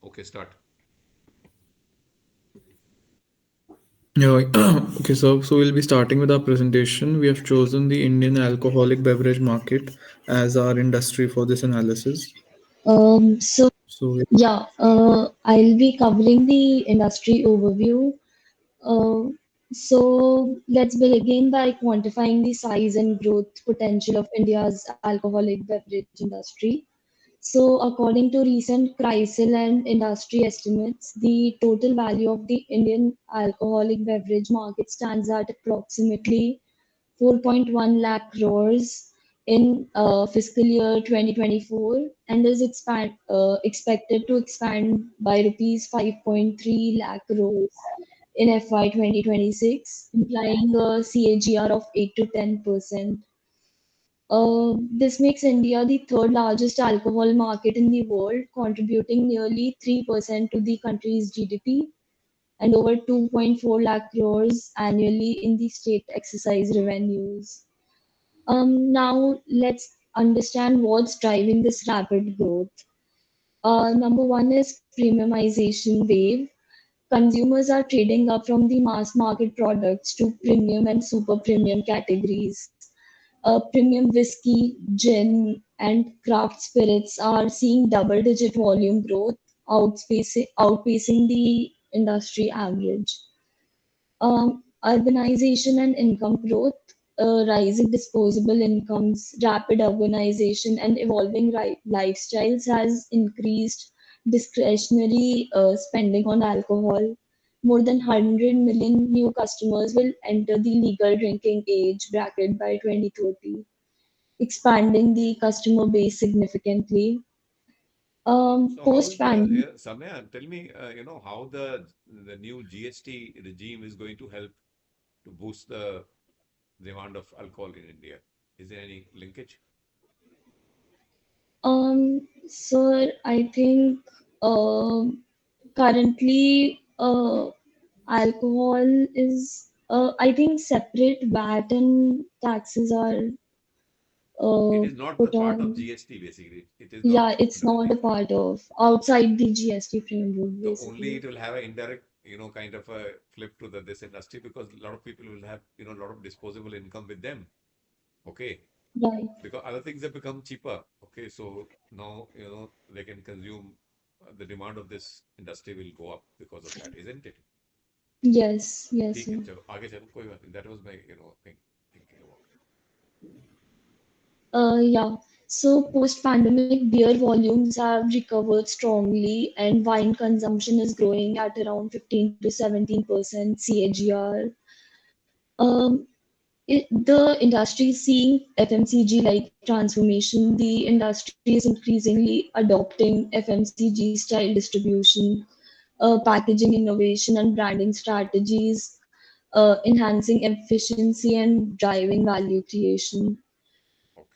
Okay, start. Yeah, okay, so we'll be starting with our presentation. We have chosen the Indian alcoholic beverage market as our industry for this analysis. So So, yeah, I'll be covering the industry overview. Uh, so let's begin by quantifying the size and growth potential of India's alcoholic beverage industry. So, according to recent Chrysler and industry estimates, the total value of the Indian alcoholic beverage market stands at approximately 4.1 lakh crores in fiscal year 2024 and is expected to expand by rupees 5.3 lakh crores in FY 2026, implying a CAGR of 8 to 10%. This makes India the third largest alcohol market in the world, contributing nearly 3% to the country's GDP and over 2.4 lakh crores annually in the state excise revenues. Now, let's understand what's driving this rapid growth. Number one is premiumization wave. Consumers are trading up from the mass market products to premium and super premium categories. Premium whiskey, gin, and craft spirits are seeing double-digit volume growth, outpacing the industry average. Urbanization and income growth, rising disposable incomes, rapid urbanization, and evolving lifestyles has increased discretionary spending on alcohol. More than 100 million new customers will enter the legal drinking age bracket by 2030, expanding the customer base significantly. So how is the Post-pandemic, Samya, tell me, how the new GST regime is going to help to boost the demand of alcohol in India? Is there any linkage? sir, I think currently alcohol is, I think separate VAT and taxes are It is not the put part of on. GST basically. It is not Yeah, it's not a part of outside the GST framework, so only basically. it will have an indirect, kind of a flip to this industry because a lot of people will have, a lot of disposable income with them. Okay. Right. Because other things have become cheaper. Okay. So now, they can consume the demand of this industry will go up because of that, isn't it? Yes, yes, ठीक है sir. चलो आगे चलो कोई बात नहीं that was my thinking about Yeah. So post-pandemic, beer volumes have recovered strongly, and wine consumption is growing at around 15 to 17% CAGR. Um, the industry is seeing FMCG-like transformation. The industry is increasingly adopting FMCG style distribution, packaging innovation, and branding strategies, enhancing efficiency and driving value creation.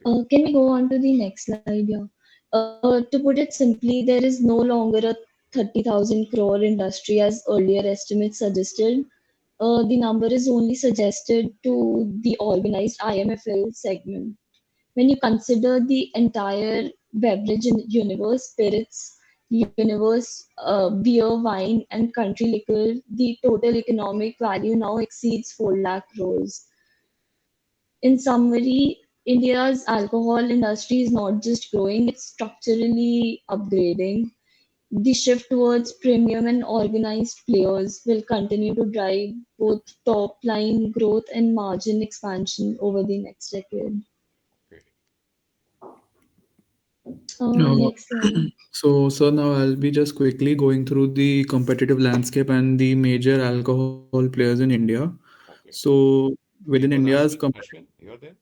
okay Can we go on to the next slide? Yeah. To put it simply, there is no longer a 30,000 crore industry as earlier estimates suggested. The number is only suggested to the organized IMFL segment. When you consider the entire beverage universe, spirits universe, beer, wine, and country liquor, the total economic value now exceeds 4 lakh crores. In summary, India's alcohol industry is not just growing, it's structurally upgrading. The shift towards premium and organized players will continue to drive both top line growth and margin expansion over the next decade. okay uh, Next slide. so now I'll be just quickly going through the competitive landscape and the major alcohol players in India. okay So within it was India's Ashwin you're there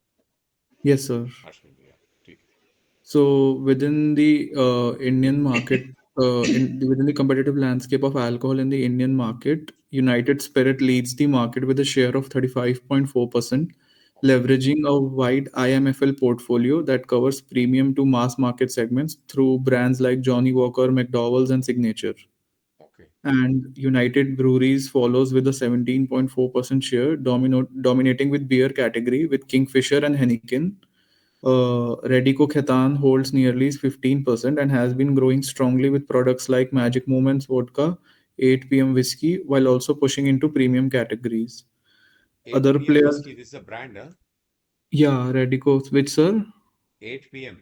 yes, sir. Ashwin yeah ठीक है So within the Indian market, within the competitive landscape of alcohol in the Indian market, United Spirit leads the market with a share of 35.4%, leveraging a wide IMFL portfolio that covers premium to mass market segments through brands like Johnnie Walker, McDowell's, and Signature. okay And United Breweries follows with a 17.4% share, dominating with beer category with Kingfisher and Heineken. Radico Khaitan holds nearly 15% and has been growing strongly with products like Magic Moments Vodka, 8 p.m. whiskey, while also pushing into premium categories. Other 8 p.m. players, whiskey. This is a brand, huh? yeah, Radico, which sir? 8 p.m.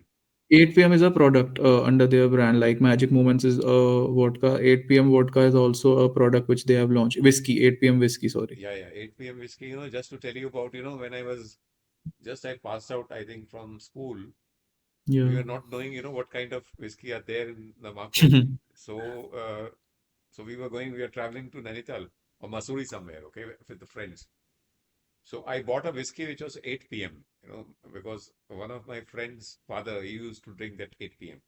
8 p.m. is a product under their brand, like Magic Moments is vodka. 8 p.m. vodka is also a product which they have launched. Whiskey, 8 p.m. whiskey, sorry. Yeah, yeah, 8 p.m. whiskey. Just to tell you about, when I was just I passed out, I think from school, we Yeah. were not knowing, what kind of whiskey are there in the market. So, so we were traveling to Nainital or Masuri somewhere, okay, with the friends. So I bought a whiskey which was 8 p.m., because one of my friend's father, he used to drink that 8 p.m.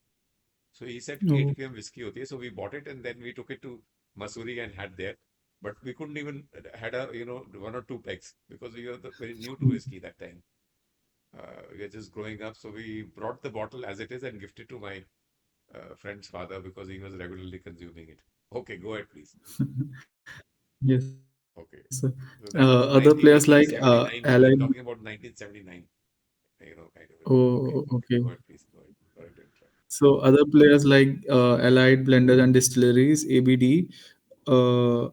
So he said Oh. 8 p.m. whiskey hoti hai. So we bought it and then we took it to Masuri and had there. But we couldn't even had one or two pegs because we were very new to whiskey that time. We were just growing up. So we brought the bottle as it is and gifted to my friend's father because he was regularly consuming it. Okay, go ahead, please. Yes, sir. Okay. So that Other was players like 1979. So Allied. we are talking about 1979, kind of a thing. Oh, Okay, okay. okay. Go ahead, please. Go ahead. Sorry to interrupt. So other players like Allied Blenders and Distilleries (ABD), uh,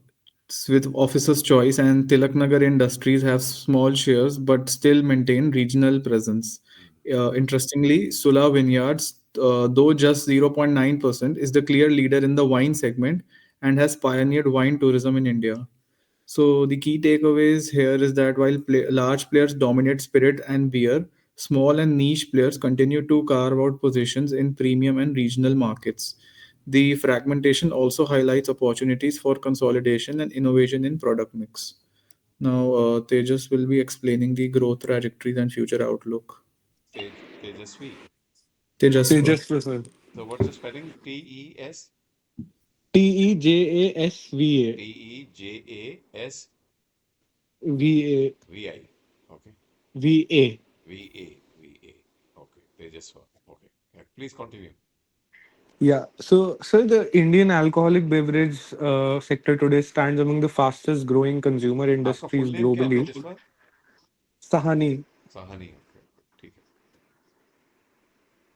with Officers Choice and Tilaknagar Industries have small shares but still maintain regional presence. Mm. Interestingly, Sula Vineyards, though just 0.9%, is the clear leader in the wine segment and has pioneered wine tourism in India. So the key takeaways here is that while large players dominate spirit and beer, small and niche players continue to carve out positions in premium and regional markets. The fragmentation also highlights opportunities for consolidation and innovation in product mix. Now, Tejas will be explaining the growth trajectories and future outlook. Tejasvi. Tejasva. Tejas Prasad. So what's the spelling? T-E-S? Tejasva. Tejasvi. Va. Okay. Va. V-A. Okay. Tejasva. Okay. Yeah, please continue. Yeah. So the Indian alcoholic beverage sector today stands among the fastest growing consumer आपका full industries name क्या है globally. तेजस्वा? Sahani. Sahani. Okay. Okay. ठीक है.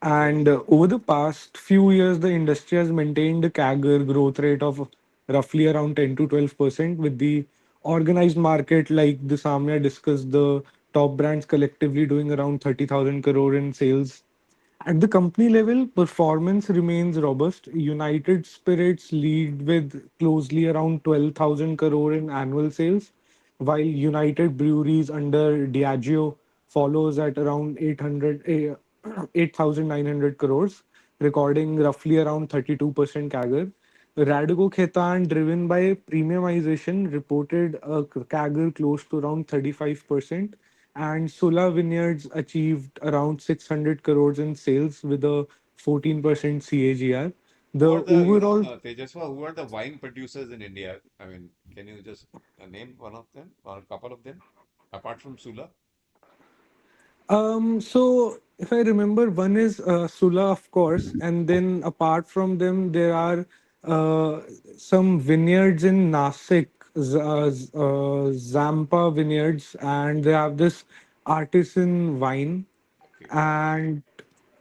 And over the past few years, the industry has maintained a CAGR growth rate of roughly around 10 to 12%, with the organized market, like the Samya discussed, the top brands collectively doing around 30,000 crore in sales. At the company level, performance remains robust. United Spirits lead with closely around 12,000 crore in annual sales, while United Breweries under Diageo follows at around 8,900 crores, recording roughly around 32% CAGR. Radico Khaitan, driven by premiumization, reported a CAGR close to around 35%, and Sula Vineyards achieved around 600 crores in sales with a 14% CAGR. Who The are the, overall Tejaswa, who are the wine producers in India? I mean, can you just name one of them or a couple of them apart from Sula? So if I remember, one is Sula, of course, and then apart from them, there are uh, some vineyards in Nasik, Zampa vineyards, and they have this artisan wine. Okay. And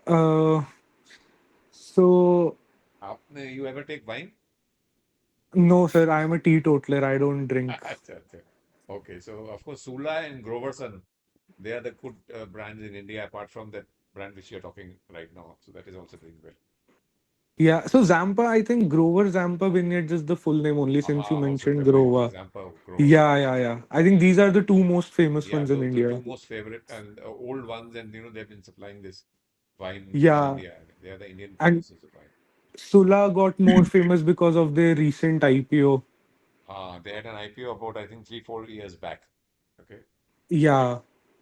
uh, so, You ever take wine? no, sir, I am a teetotaler. I don't drink. अच्छा, अच्छा. Okay, so of course Sula and Groverson, they are the good brands in India apart from that brand which you're talking right now. So that is also doing well. Yeah, so Zampa, I think Grover Zampa Vineyards is the full name only since you Aha, House of mentioned Memory, okay, Grover. Zampa Grover. Yeah, yeah, yeah. I think these are the two most famous Yeah, ones in the two India. most favorite and old ones, and they've been supplying this wine in Yeah, India. They are the Indian and producers of wine. Sula got more famous because of their recent IPO. They had an IPO about, I think, 3, 4 years back. Okay. Yeah,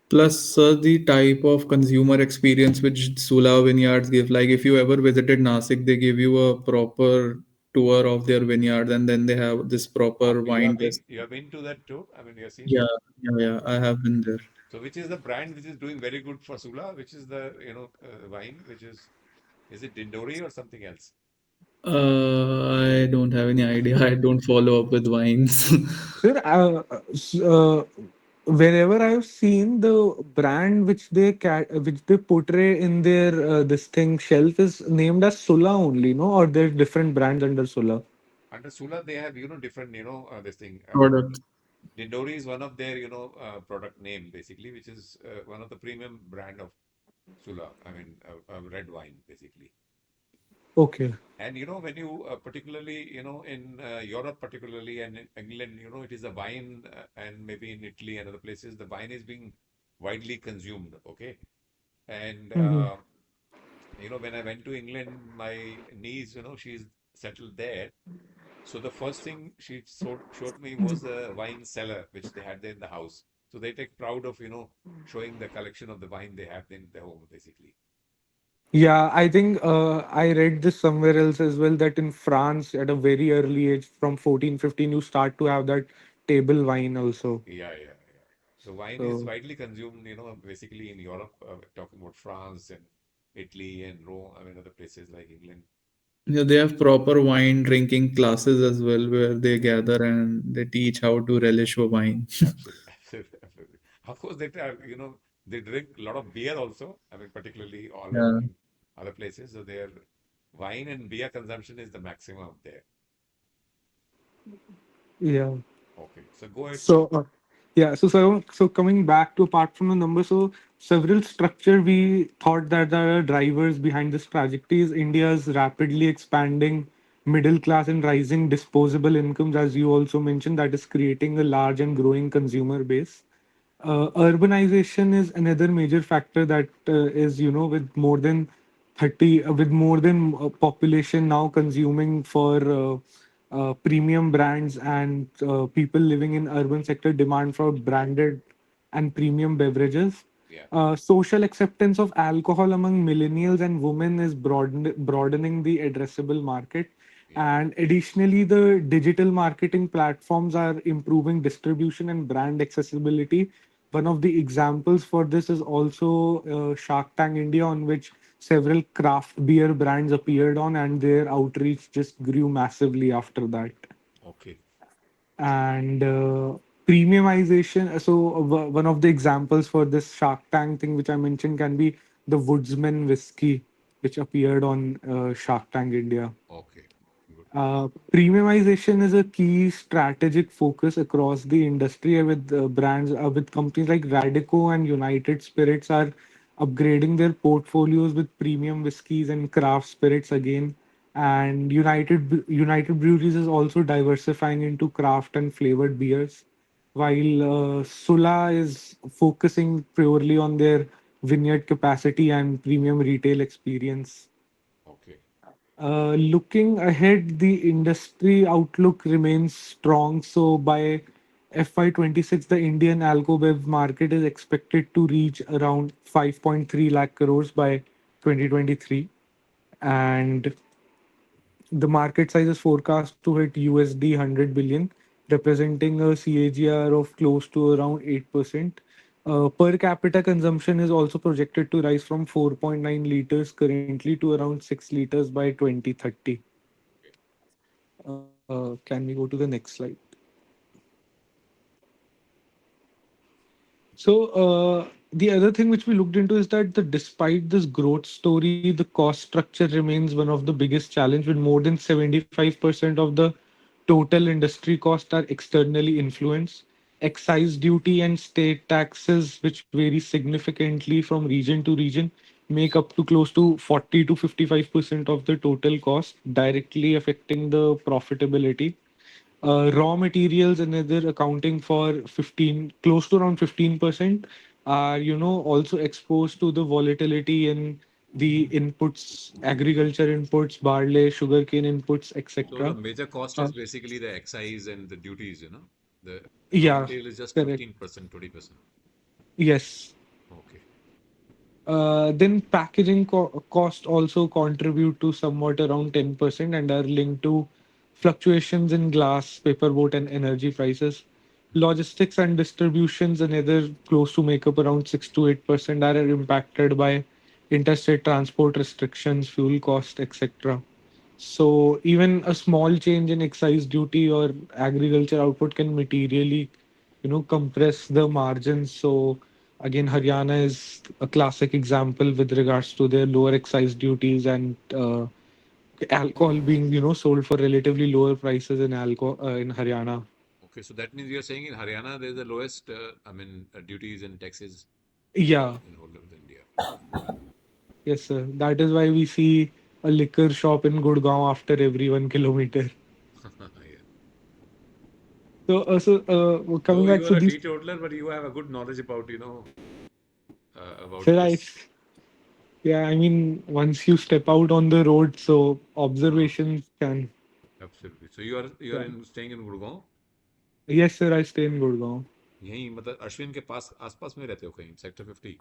Plus, the type of consumer experience which Sula Vineyards give, like if you ever visited Nasik, they give you a proper tour of their vineyards, and then they have this proper wine test. You have been to that too? I mean, you have seen Yeah, that? yeah, yeah. Okay. I have been there. So, which is the brand which is doing very good for Sula? Which is the, wine which is it Dindori or something else? I don't have any idea. I don't follow up with wines. sir. wherever I've seen the brand which which they portray in their this thing shelf is named as Sula only, no? Or there's different brands under Sula. Under Sula, they have, different, this thing. Products. Dindori is one of their, product name basically, which is one of the premium brand of Sula. I mean, red wine basically. Okay. And when you particularly, in Europe particularly and in England, it is a wine, and maybe in Italy and other places, the wine is being widely consumed. Okay, and Hmm. when I went to England, my niece, she's settled there. So the first thing she showed me was a wine cellar which they had there in the house. So they take proud of showing the collection of the wine they have in their home basically. Yeah, I think I read this somewhere else as well that in France, at a very early age, from 14, 15, you start to have that table wine also. Yeah, yeah, yeah. So wine is So, widely consumed, basically in Europe, talking about France and Italy and Rome, I mean, other places like England. Yeah, they have proper wine drinking classes as well, where they gather and they teach how to relish a wine. Absolutely, absolutely, absolutely. Of course, they drink a lot of beer also. I mean, particularly Holland Yeah. and other places. So their wine and beer consumption is the maximum there. yeah. Okay, so go ahead. So, so coming back to apart from the number, so several structure we thought that the drivers behind this trajectory is India's rapidly expanding middle class and rising disposable incomes, as you also mentioned, that is creating a large and growing consumer base. Urbanization is another major factor that is, with more than 30, with more than population now consuming for premium brands and people living in urban sector demand for branded and premium beverages. Yeah, Social acceptance of alcohol among millennials and women is broadening the addressable market. yeah. And additionally, the digital marketing platforms are improving distribution and brand accessibility. One of the examples for this is also Shark Tank India, on which several craft beer brands appeared on, and their outreach just grew massively after that. Okay, And premiumization. So one of the examples for this Shark Tank thing, which I mentioned, can be the Woodsman whiskey, which appeared on Shark Tank India. okay. Good. Premiumization is a key strategic focus across the industry with brands, with companies like Radico and United Spirits are upgrading their portfolios with premium whiskeys and craft spirits again. And United Breweries is also diversifying into craft and flavored beers, while Sula is focusing purely on their vineyard capacity and premium retail experience. Okay, Looking ahead, the industry outlook remains strong. So by FY 26, the Indian alcobev market is expected to reach around 5.3 lakh crores by 2023. And the market size is forecast to hit USD 100 billion, representing a CAGR of close to around 8%. Per capita consumption is also projected to rise from 4.9 liters currently to around 6 liters by 2030. okay. Can we go to the next slide? So the other thing which we looked into is that despite this growth story, the cost structure remains one of the biggest challenge. With more than 75% of the total industry costs are externally influenced. Excise duty and state taxes, which vary significantly from region to region, make up to close to 40 to 55% of the total cost, directly affecting the profitability. Raw materials and other accounting for 15, close to around 15%, are also exposed to the volatility in the inputs, agriculture inputs, barley, sugarcane inputs, So the etc. major cost uh, is basically the excise and the duties, The raw yeah, material is just correct. 15%, 20%. Yes. Okay, Then packaging cost also contribute to somewhat around 10% and are linked to fluctuations in glass, paperboard, and energy prices. Logistics and distributions, another close to make up around 6 to 8%, are impacted by interstate transport restrictions, fuel cost, etc. So even a small change in excise duty or agriculture output can materially compress the margins. So again, Haryana is a classic example with regards to their lower excise duties and alcohol being sold for relatively lower prices in alcohol in Haryana. Okay, so that means you're saying in Haryana there's the lowest, I mean, duties and taxes Yeah, in whole of India. yes, sir. That is why we see a liquor shop in Gurgaon after every 1 kilometer. Yeah. Coming So back, you so are a these, teetotaler, but you have a good knowledge about, about sir, I, this. yeah, I mean, once you step out on the road, so Uh, observations can, Absolutely. So you are yeah. in staying in Gurgaon. Yes, sir, I stay in Gurgaon. यहीं मतलब अश्विन के पास आसपास में रहते हो कहीं sector 50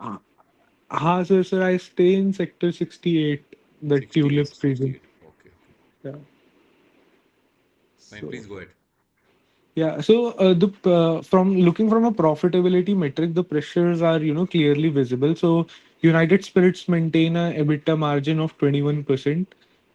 Uh, sir, I stay in sector 68, the 68 Tulips region. 68. Okay, okay. Yeah. Fine, So please go ahead. yeah, so the from looking from a profitability metric, the pressures are clearly visible. So United Spirits maintain a EBITDA margin of 21%,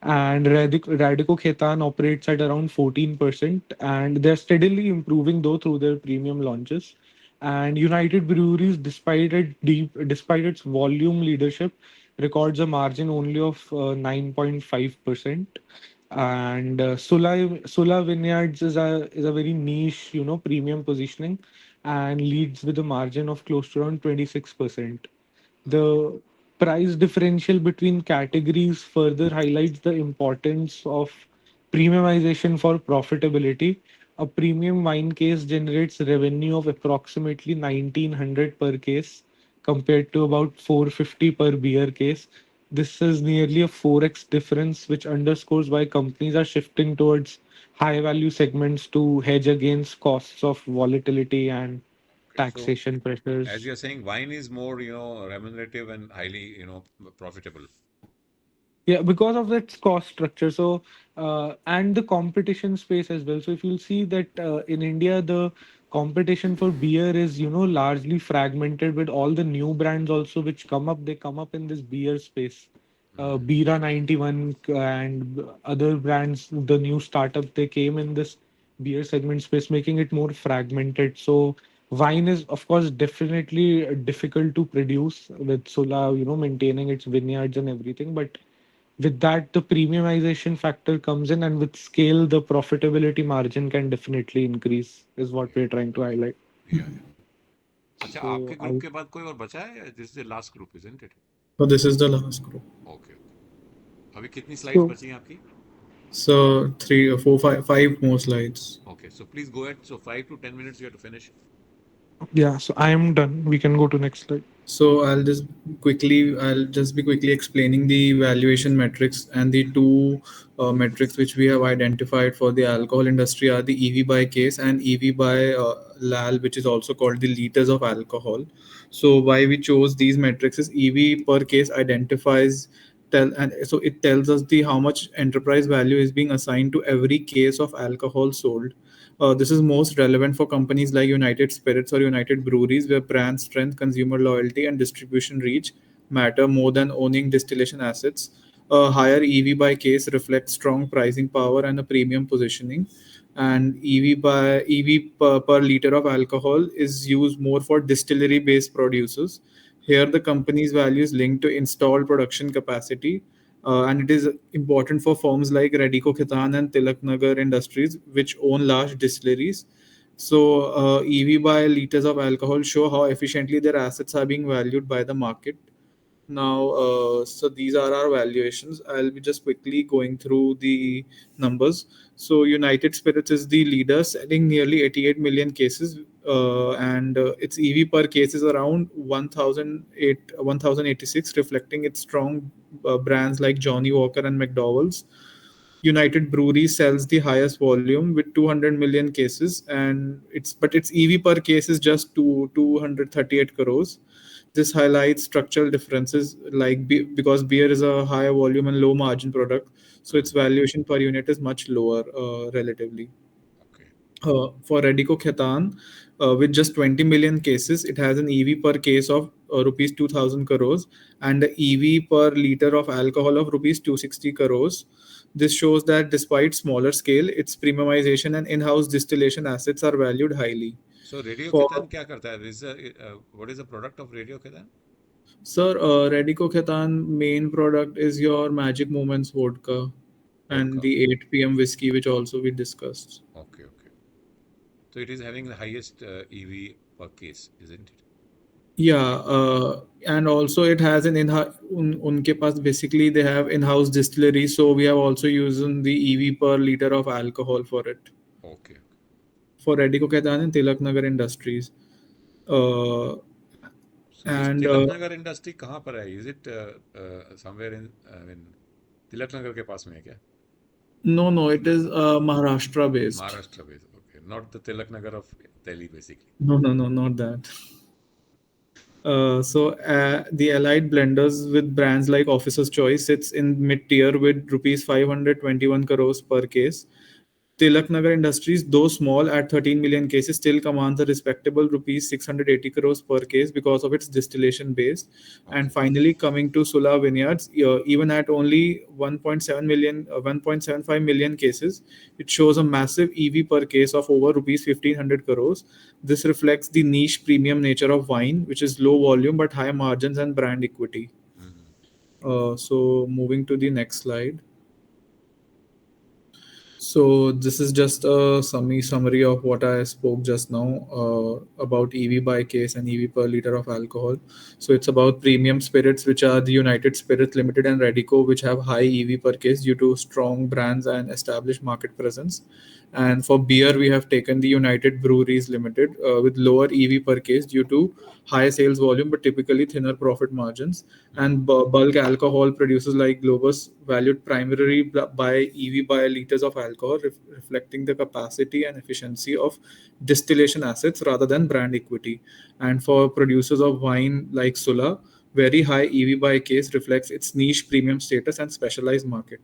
and Radico Khaitan operates at around 14%, and they're steadily improving though through their premium launches. And United Breweries, despite its volume leadership, records a margin only of 9.5%. And Sula Vineyards is a very niche, premium positioning, and leads with a margin of close to around 26%. Okay. The price differential between categories further highlights the importance of premiumization for profitability. A premium wine case generates revenue of approximately 1900 per case compared to about 450 per beer case. This is nearly a 4x difference, which underscores why companies are shifting towards high value segments to hedge against costs of volatility and Okay. So taxation as pressures. you're saying, wine is more, remunerative and highly, profitable. Yeah, because of its cost structure. So, and the competition space as well. So, if you'll see that in India, the competition for beer is, largely fragmented with all the new brands also which come up. They come up in this beer space. Mm. Bira 91 and other brands, the new startup, they came in this beer segment space, making it more fragmented. So, wine is, of course, definitely difficult to produce with Sula, maintaining its vineyards and everything. But with that, the premiumization factor comes in, and with scale, the profitability margin can definitely increase, is what we're trying to highlight. Yeah, yeah. अच्छा So आपके group I के बाद कोई और बचा है या this is the last group isn't it So this is the last group. Okay okay अभी कितनी स्लाइड्स so बची हैं आपकी So three, four, five more slides. Okay so please go at so 5 to 10 minutes you have to finish yeah, so I am done. We can go to next slide. So I'll just be quickly explaining the valuation metrics, and the two metrics which we have identified for the alcohol industry are the EV by case and EV by LAL, which is also called the liters of alcohol. So why we chose these metrics is EV per case identifies tell and so it tells us the how much enterprise value is being assigned to every case of alcohol sold. This is most relevant for companies like United Spirits or United Breweries, where brand strength, consumer loyalty, and distribution reach matter more than owning distillation assets. A higher EV by case reflects strong pricing power and a premium positioning. And EV per liter of alcohol is used more for distillery based producers. Here, the company's value is linked to installed production capacity, and it is important for firms like Radico Khaitan and Tilak Nagar Industries, which own large distilleries. So, EV by liters of alcohol show how efficiently their assets are being valued by the market. Now, so these are our valuations. I'll be just quickly going through the numbers. So, United Spirits is the leader, selling nearly 88 million cases, and its EV per case is around 1,086, reflecting its strong brands like Johnny Walker and McDowell's. United Brewery sells the highest volume with 200 million cases, and its EV per case is just 238 crores. This highlights structural differences because beer is a higher volume and low margin product, so its mm. valuation per unit is much lower relatively. Okay. For Radico Khaitan, with just 20 million cases, it has an EV per case of rupees 2000 crores and the EV per liter of alcohol of rupees 260 crores. This shows that despite smaller scale, its premiumization and in house distillation assets are valued highly. So Radio For Khaitan क्या करता है? What is the product of Radio Khaitan? Sir, Radico Khaitan main product is your Magic Moments vodka and Vodka. the 8 p.m. whiskey, which also we discussed. Okay, okay. So it is having the highest EV per case, isn't it? Yeah, and also it has an unke paas basically they have in-house distillery, so we have also used the EV per liter of alcohol for it Okay, okay. for Radico Khaitan and Tilak Nagar Industries. Uh, So this and Tilak Nagar industry कहाँ पर है? Is it somewhere in, I mean, Tilak Nagar के पास में है क्या? No, no, it is Maharashtra based. Maharashtra based. Okay, not the Tilak Nagar of Delhi, basically. No, no, no, not that. The Allied blenders with brands like Officer's Choice sits in mid tier with rupees 521 crores per case. Tilak Nagar Industries, though small at 13 million cases, still commands a respectable rupees 680 crores per case because of its distillation base. And Okay. finally, coming to Sula Vineyards, even at only 1.75 million cases, it shows a massive EV per case of over rupees 1500 crores. This reflects the niche premium nature of wine, which is low volume but high margins and brand equity. Mhm. So, moving to the next slide. So this is just a summary of what I spoke just now about EV by case and EV per liter of alcohol. So it's about premium spirits, which are the United Spirits Limited and Radico, which have high EV per case due to strong brands and established market presence. And for beer, we have taken the United Breweries Limited with lower EV per case due to high sales volume but typically thinner profit margins. Mhm. And bulk alcohol producers like Globus valued primarily by EV by liters of alcohol, reflecting the capacity and efficiency of distillation assets rather than brand equity. And for producers of wine like Sula, very high EV by case reflects its niche premium status and specialized market.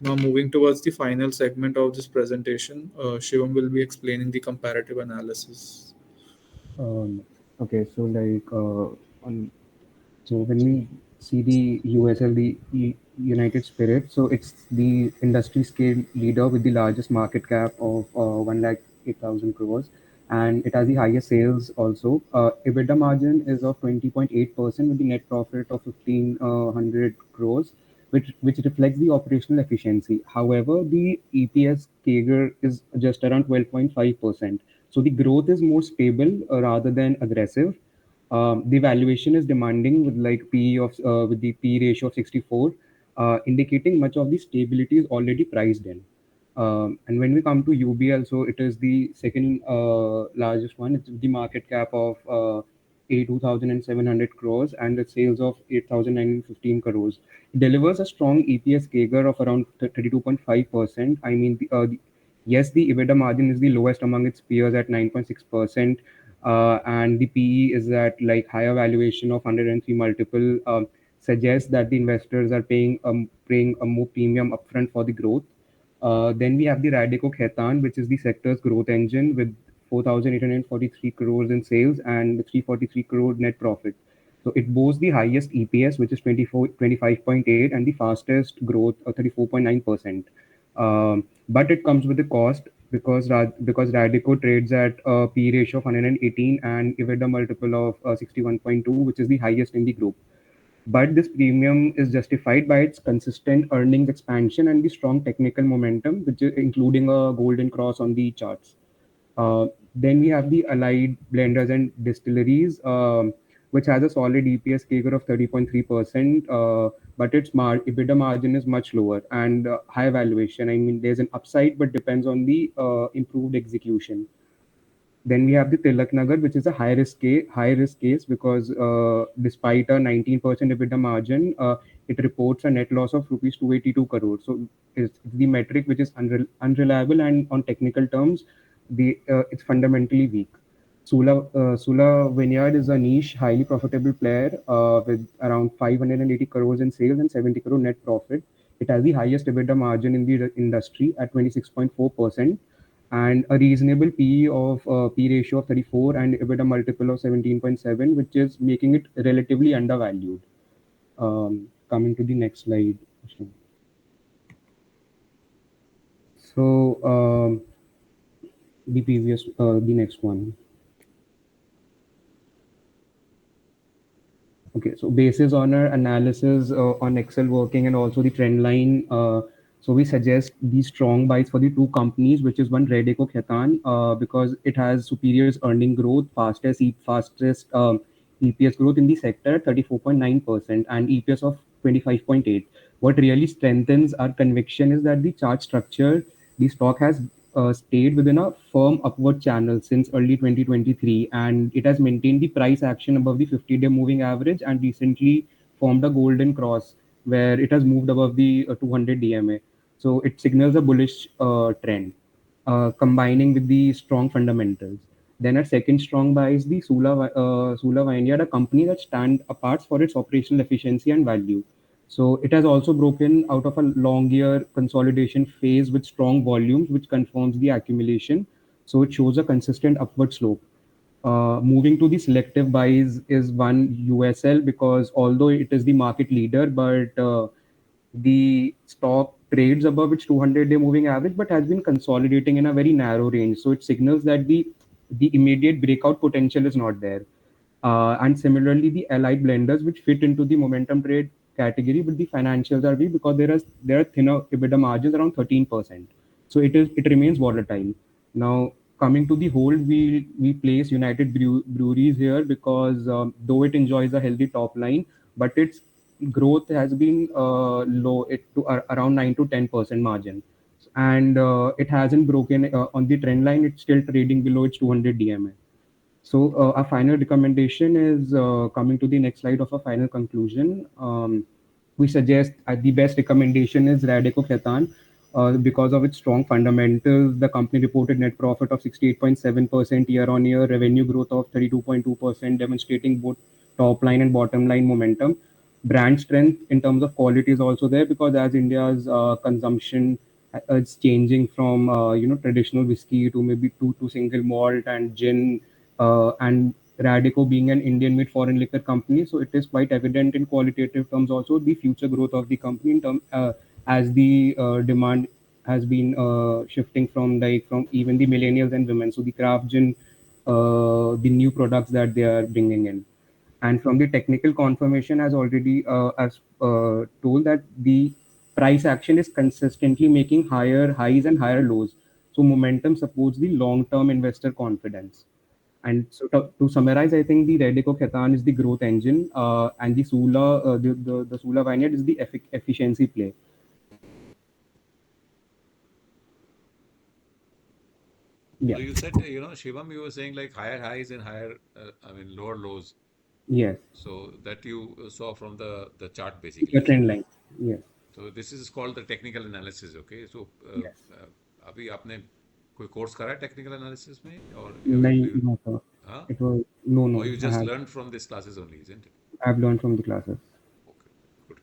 Now, moving towards the final segment of this presentation, Shivam will be explaining the comparative analysis. Um, okay, so on so when we see the USL, the United Spirits, so it's the industry scale leader with the largest market cap of 1 lakh 8,000 crores, and it has the highest sales also. EBITDA margin is of 20.8% with the net profit of 1,500 crores, which reflects the operational efficiency. However, the EPS CAGR is just around 12.5%. So the growth is more stable rather than aggressive. The valuation is demanding with like PE of with the P ratio of 64, indicating much of the stability is already priced in. And when we come to UBL, so it is the second largest one. It's the market cap of 82,700 crores and the sales of 8,915 crores. It delivers a strong EPS CAGR of around 32.5%. I mean, yes, the EBITDA margin is the lowest among its peers at 9.6%, and the PE is at like higher valuation of 103 multiple, suggests that the investors are paying a more premium upfront for the growth. Then we have the Radico Khaitan, which is the sector's growth engine with 4,843 crores in sales and 343 crore net profit. So it boasts the highest EPS, which is 25.8, and the fastest growth of 34.9%. But it comes with a cost because Radico trades at a P ratio of 118 and EBITDA multiple of 61.2, which is the highest in the group. But this premium is justified by its consistent earnings expansion and the strong technical momentum, which is including a golden cross on the charts. Then we have the Allied blenders and distilleries, which has a solid EPS CAGR of 30.3%, but its EBITDA margin is much lower and high valuation. I mean, there's an upside, but depends on the improved execution. Then we have the Tilak Nagar, which is a high risk case because despite a 19% EBITDA margin, it reports a net loss of rupees 282 crores. So it's the metric which is unreliable, and on technical terms, it's fundamentally weak. Sula Vineyard is a niche, highly profitable player with around 580 crores in sales and 70 crore net profit. It has the highest EBITDA margin in the industry at 26.4%, and a reasonable PE of P ratio of 34 and EBITDA multiple of 17.7, which is making it relatively undervalued. Coming to the next slide. So the next one. Okay, so basis on our analysis on Excel working and also the trend line, so we suggest these strong buys for the two companies, which is one Radico Khaitan, because it has superior earning growth, fastest EPS growth in the sector, 34.9%, and EPS of 25.8. What really strengthens our conviction is that the chart structure, the stock has stayed within a firm upward channel since early 2023, and it has maintained the price action above the 50-day moving average and recently formed a golden cross where it has moved above the 200 DMA. So it signals a bullish trend, combining with the strong fundamentals. Then our second strong buy is the Sula Vineyard, a company that stands apart for its operational efficiency and value. So it has also broken out of a long year consolidation phase with strong volumes, which confirms the accumulation. So it shows a consistent upward slope. Moving to the selective buys is one USL, because although it is the market leader, but the stock trades above its 200-day moving average, but has been consolidating in a very narrow range. So it signals that the immediate breakout potential is not there. And similarly, the allied blenders, which fit into the momentum trade category, but the financials are weak because there are thinner EBITDA margins around 13%. So it remains volatile. Now coming to the hold, we place United Breweries here because though it enjoys a healthy top line, but its growth has been low, around 9 to 10% margin, and it hasn't broken on the trend line. It's still trading below its 200 DMA. So our final recommendation is coming to the next slide of a final conclusion. We suggest the best recommendation is Radico Khaitan. Because of its strong fundamentals, the company reported net profit of 68.7% year on year, revenue growth of 32.2%, demonstrating both top line and bottom line momentum. Brand strength in terms of quality is also there, because as India's consumption it's changing from traditional whiskey to maybe to single malt and gin, and Radico being an Indian made foreign liquor company, so it is quite evident in qualitative terms also the future growth of the company in term as the demand has been shifting from even the millennials and women. So the craft gin, the new products that they are bringing in, and from the technical confirmation has already as told that the price action is consistently making higher highs and higher lows. So momentum supports the long term investor confidence. And so to summarize, I think the Radico Khaitan is the growth engine, and the the Sula Vineyard is the efficiency play. So Yeah. you said, Shivam, you were saying like higher highs and higher, lower lows. Yes. So that you saw from the chart The basically, isn't trend it? line. Yes. So this is called the technical analysis, okay? So Yes. अभी आपने कोई course करा है technical analysis में or नहीं, you, no, sir. huh? It was no, Or no. you just learned from these classes only, isn't it? I've learned from the classes. Okay, good.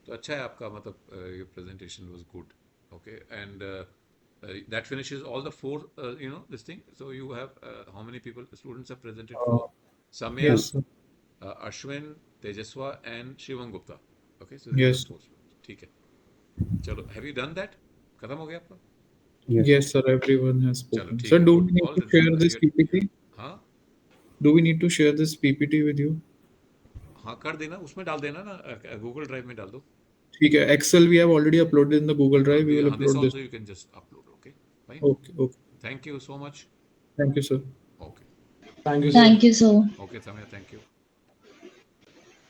तो अच्छा है आपका मतलब your presentation was good, okay? And that finishes all the four, this thing. So you have how many people, students have presented Uh, for Samya, Yes, sir. Ashwin, Tejaswa, and Shivam Gupta. Okay, so these are the Yes, four students. ठीक है. चलो, have you done that? खत्म हो गया आपका? yes. yes, sir. Everyone has चलो spoken. ठीक Sir, है, do good. we need All to the share this PPT? हाँ Do we need to share this PPT with you? हाँ कर देना, उसमें डाल देना ना, गूगल ड्राइव में डाल दो. ठीक है. Excel we have already uploaded in the Google हाँ Drive. We will this upload this. also you can just upload. Okay, fine. Okay, okay. Thank you so much. Thank you, sir. Okay, Thank you, sir. Thank you, sir. okay, Samya, thank you.